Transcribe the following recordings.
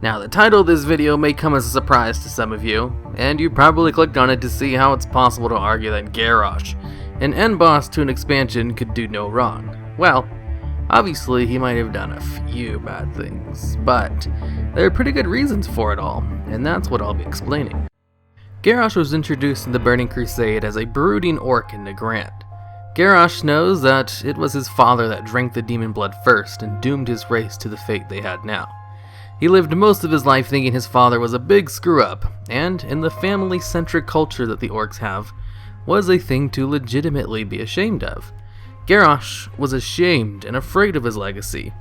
Now, the title of this video may come as a surprise to some of you, and you probably clicked on it to see how it's possible to argue that Garrosh, an end boss to an expansion, could do no wrong. Well, obviously he might have done a few bad things, but there are pretty good reasons for it all, and that's what I'll be explaining. Garrosh was introduced in the Burning Crusade as a brooding orc in Nagrand. Garrosh knows that it was his father that drank the demon blood first and doomed his race to the fate they had now. He lived most of his life thinking his father was a big screw-up, and in the family-centric culture that the orcs have, was a thing to legitimately be ashamed of. Garrosh was ashamed and afraid of his legacy,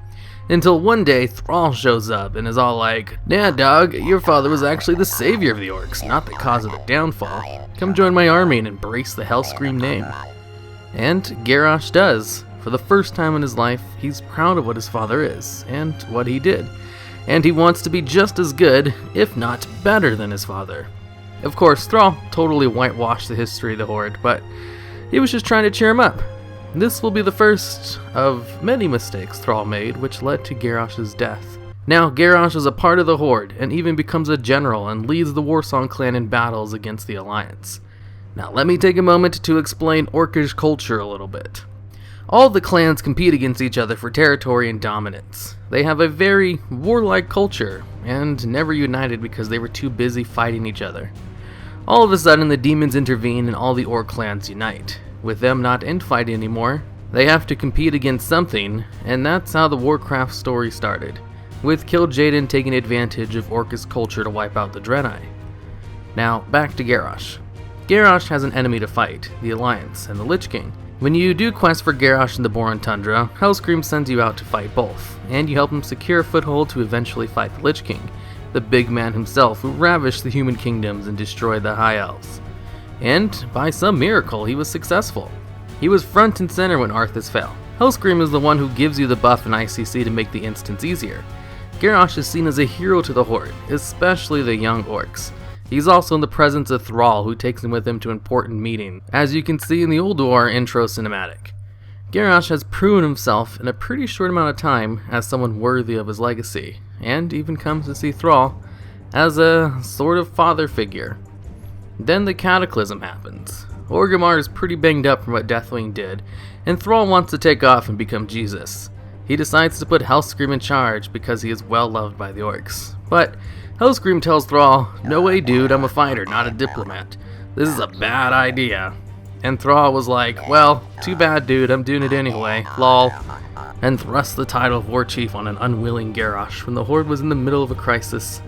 until one day Thrall shows up and is all like, "Nah dog, your father was actually the savior of the orcs, not the cause of the downfall. Come join my army and embrace the Hellscream name." And Garrosh does. For the first time in his life, he's proud of what his father is, and what he did. And he wants to be just as good, if not better than his father. Of course, Thrall totally whitewashed the history of the Horde, but he was just trying to cheer him up. This will be the first of many mistakes Thrall made, which led to Garrosh's death. Now, Garrosh is a part of the Horde, and even becomes a general and leads the Warsong clan in battles against the Alliance. Now, let me take a moment to explain Orcish culture a little bit. All the clans compete against each other for territory and dominance. They have a very warlike culture, and never united because they were too busy fighting each other. All of a sudden, the demons intervene and all the orc clans unite. With them not infighting anymore, they have to compete against something, and that's how the Warcraft story started, with Kil'jaeden taking advantage of Orcish culture to wipe out the Draenei. Now, back to Garrosh. Garrosh has an enemy to fight, the Alliance and the Lich King. When you do quests for Garrosh in the Boron Tundra, Hellscream sends you out to fight both, and you help him secure a foothold to eventually fight the Lich King, the big man himself who ravished the human kingdoms and destroyed the High Elves. And, by some miracle, he was successful. He was front and center when Arthas fell. Hellscream is the one who gives you the buff in ICC to make the instance easier. Garrosh is seen as a hero to the Horde, especially the young orcs. He's also in the presence of Thrall, who takes him with him to important meetings, as you can see in the Ulduar intro cinematic. Garrosh has proven himself in a pretty short amount of time as someone worthy of his legacy, and even comes to see Thrall as a sort of father figure. Then the Cataclysm happens. Orgrimmar is pretty banged up from what Deathwing did, and Thrall wants to take off and become Jesus. He decides to put Hellscream in charge because he is well loved by the orcs. But Hellscream tells Thrall, "No way dude, I'm a fighter, not a diplomat. This is a bad idea." And Thrall was like, "Well, too bad dude, I'm doing it anyway, lol." And thrust the title of War Chief on an unwilling Garrosh when the Horde was in the middle of a crisis.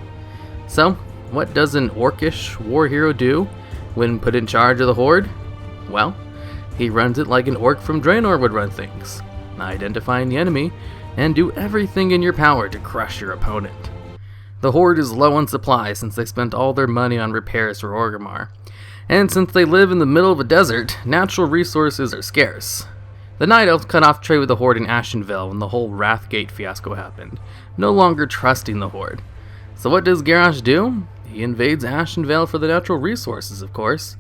So, what does an orcish war hero do when put in charge of the Horde? Well, he runs it like an orc from Draenor would run things. Identifying the enemy, and do everything in your power to crush your opponent. The Horde is low on supplies since they spent all their money on repairs for Orgrimmar. And since they live in the middle of a desert, natural resources are scarce. The Night Elves cut off trade with the Horde in Ashenvale when the whole Wrathgate fiasco happened, no longer trusting the Horde. So what does Garrosh do? He invades Ashenvale for the natural resources, of course.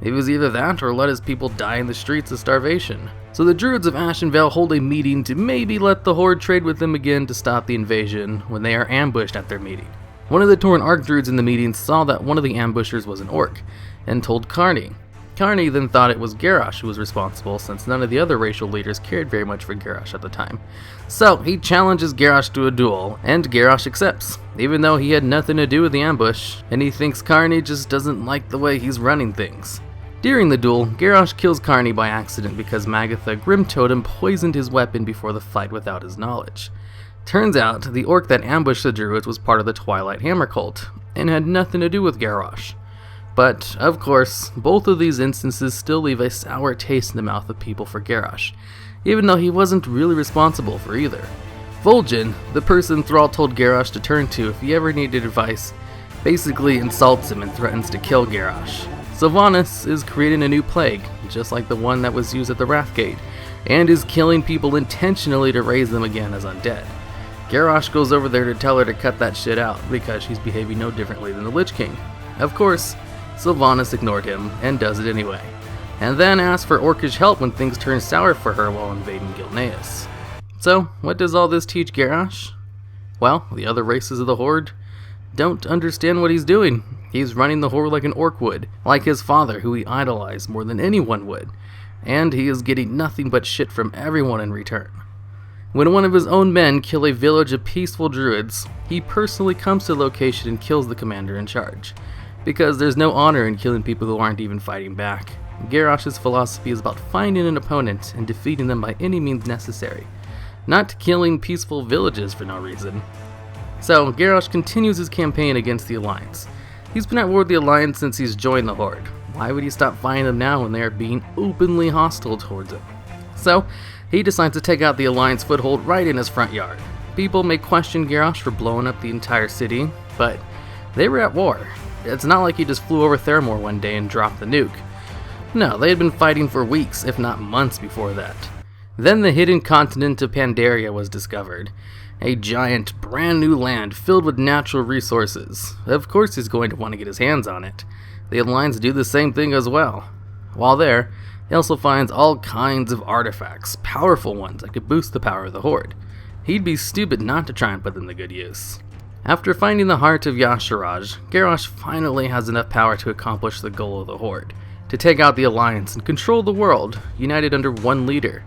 It was either that or let his people die in the streets of starvation. So the Druids of Ashenvale hold a meeting to maybe let the Horde trade with them again to stop the invasion when they are ambushed at their meeting. One of the Tauren Archdruids in the meeting saw that one of the ambushers was an orc, and told Karni. Karni then thought it was Garrosh who was responsible, since none of the other racial leaders cared very much for Garrosh at the time. So he challenges Garrosh to a duel, and Garrosh accepts, even though he had nothing to do with the ambush, and he thinks Karni just doesn't like the way he's running things. During the duel, Garrosh kills Karni by accident because Magatha Grim Totem poisoned his weapon before the fight without his knowledge. Turns out, the orc that ambushed the Druids was part of the Twilight Hammer cult, and had nothing to do with Garrosh. But, of course, both of these instances still leave a sour taste in the mouth of people for Garrosh, even though he wasn't really responsible for either. Vol'jin, the person Thrall told Garrosh to turn to if he ever needed advice, basically insults him and threatens to kill Garrosh. Sylvanas is creating a new plague, just like the one that was used at the Wrathgate, and is killing people intentionally to raise them again as undead. Garrosh goes over there to tell her to cut that shit out, because she's behaving no differently than the Lich King. Of course, Sylvanas ignored him, and does it anyway, and then asks for Orcish help when things turn sour for her while invading Gilneas. So, what does all this teach Garrosh? Well, the other races of the Horde don't understand what he's doing. He's running the Horde like an orc would, like his father, who he idolized more than anyone would, and he is getting nothing but shit from everyone in return. When one of his own men kill a village of peaceful druids, he personally comes to the location and kills the commander in charge, because there's no honor in killing people who aren't even fighting back. Garrosh's philosophy is about finding an opponent and defeating them by any means necessary, not killing peaceful villages for no reason. So, Garrosh continues his campaign against the Alliance. He's been at war with the Alliance since he's joined the Horde. Why would he stop fighting them now when they are being openly hostile towards him? So, he decides to take out the Alliance foothold right in his front yard. People may question Garrosh for blowing up the entire city, but they were at war. It's not like he just flew over Theramore one day and dropped the nuke. No, they had been fighting for weeks, if not months before that. Then the hidden continent of Pandaria was discovered. A giant, brand new land filled with natural resources. Of course he's going to want to get his hands on it. The Alliance do the same thing as well. While there, he also finds all kinds of artifacts, powerful ones that could boost the power of the Horde. He'd be stupid not to try and put them to good use. After finding the heart of Y'Shaarj, Garrosh finally has enough power to accomplish the goal of the Horde, to take out the Alliance and control the world, united under one leader.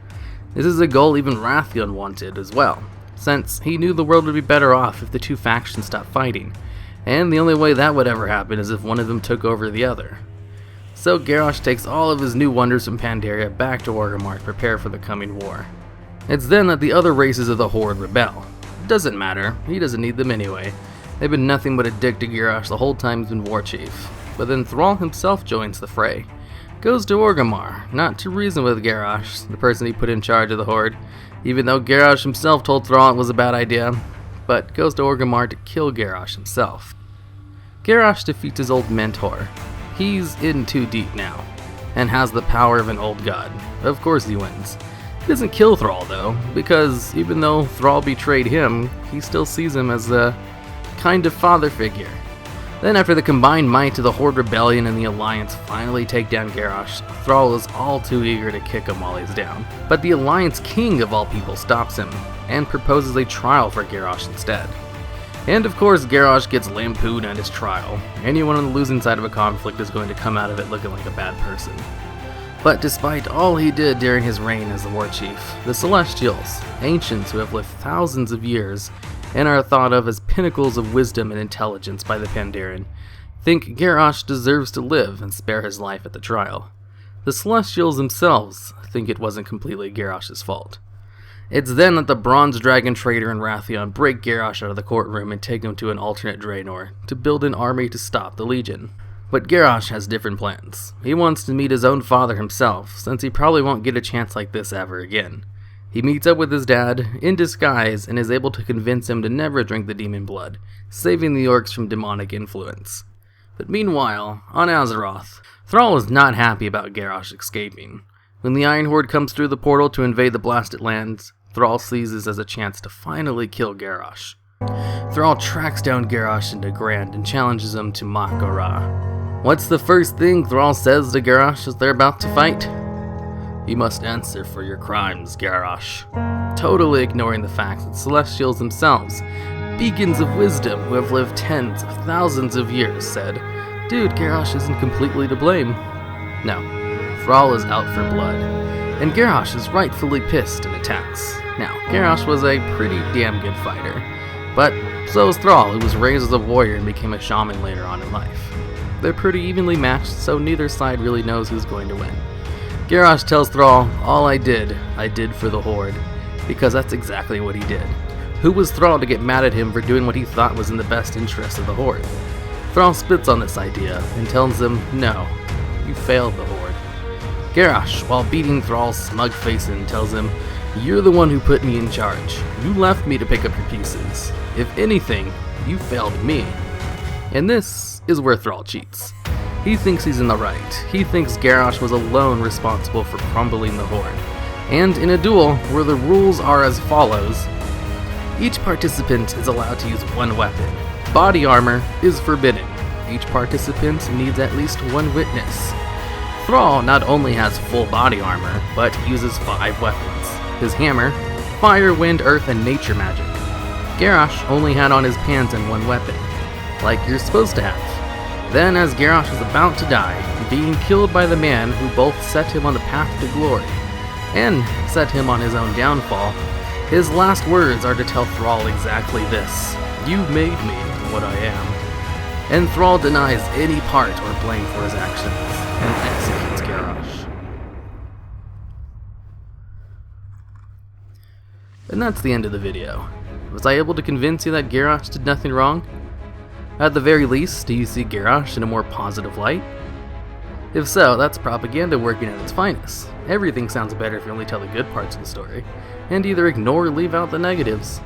This is a goal even Wrathion wanted as well, since he knew the world would be better off if the two factions stopped fighting, and the only way that would ever happen is if one of them took over the other. So Garrosh takes all of his new wonders from Pandaria back to Orgrimmar to prepare for the coming war. It's then that the other races of the Horde rebel. It doesn't matter, he doesn't need them anyway. They've been nothing but a dick to Garrosh the whole time he's been war chief. But then Thrall himself joins the fray. Goes to Orgrimmar, not to reason with Garrosh, the person he put in charge of the Horde, even though Garrosh himself told Thrall it was a bad idea, but goes to Orgrimmar to kill Garrosh himself. Garrosh defeats his old mentor. He's in too deep now, and has the power of an old god. Of course he wins. He doesn't kill Thrall though, because even though Thrall betrayed him, he still sees him as a kind of father figure. Then after the combined might of the Horde Rebellion and the Alliance finally take down Garrosh, Thrall is all too eager to kick him while he's down. But the Alliance king of all people stops him, and proposes a trial for Garrosh instead. And of course Garrosh gets lampooned at his trial. Anyone on the losing side of a conflict is going to come out of it looking like a bad person. But despite all he did during his reign as the war chief, the Celestials, ancients who have lived thousands of years, and are thought of as pinnacles of wisdom and intelligence by the Pandaren, think Garrosh deserves to live and spare his life at the trial. The Celestials themselves think it wasn't completely Garrosh's fault. It's then that the Bronze Dragon Trader and Wrathion break Garrosh out of the courtroom and take him to an alternate Draenor to build an army to stop the Legion. But Garrosh has different plans. He wants to meet his own father himself, since he probably won't get a chance like this ever again. He meets up with his dad, in disguise, and is able to convince him to never drink the demon blood, saving the orcs from demonic influence. But meanwhile, on Azeroth, Thrall is not happy about Garrosh escaping. When the Iron Horde comes through the portal to invade the Blasted Lands, Thrall sees this as a chance to finally kill Garrosh. Thrall tracks down Garrosh into Grand and challenges him to Mak'gora. What's the first thing Thrall says to Garrosh as they're about to fight? You must answer for your crimes, Garrosh. Totally ignoring the fact that Celestials themselves, beacons of wisdom who have lived tens of thousands of years, said, dude, Garrosh isn't completely to blame. No, Thrall is out for blood, and Garrosh is rightfully pissed and attacks. Now, Garrosh was a pretty damn good fighter, but so is Thrall, who was raised as a warrior and became a shaman later on in life. They're pretty evenly matched, so neither side really knows who's going to win. Garrosh tells Thrall, all I did for the Horde, because that's exactly what he did. Who was Thrall to get mad at him for doing what he thought was in the best interest of the Horde? Thrall spits on this idea and tells him, no, you failed the Horde. Garrosh, while beating Thrall's smug face in, tells him, you're the one who put me in charge. You left me to pick up your pieces. If anything, you failed me. And this is where Thrall cheats. He thinks he's in the right. He thinks Garrosh was alone responsible for crumbling the Horde. And in a duel where the rules are as follows, each participant is allowed to use one weapon. Body armor is forbidden. Each participant needs at least one witness. Thrall not only has full body armor, but uses 5 weapons. His hammer, fire, wind, earth, and nature magic. Garrosh only had on his pants and one weapon, like you're supposed to have. Then, as Garrosh was about to die, being killed by the man who both set him on the path to glory and set him on his own downfall, his last words are to tell Thrall exactly this: "You've made me what I am." And Thrall denies any part or blame for his actions and executes Garrosh. And that's the end of the video. Was I able to convince you that Garrosh did nothing wrong? At the very least, do you see Garrosh in a more positive light? If so, that's propaganda working at its finest. Everything sounds better if you only tell the good parts of the story, and either ignore or leave out the negatives.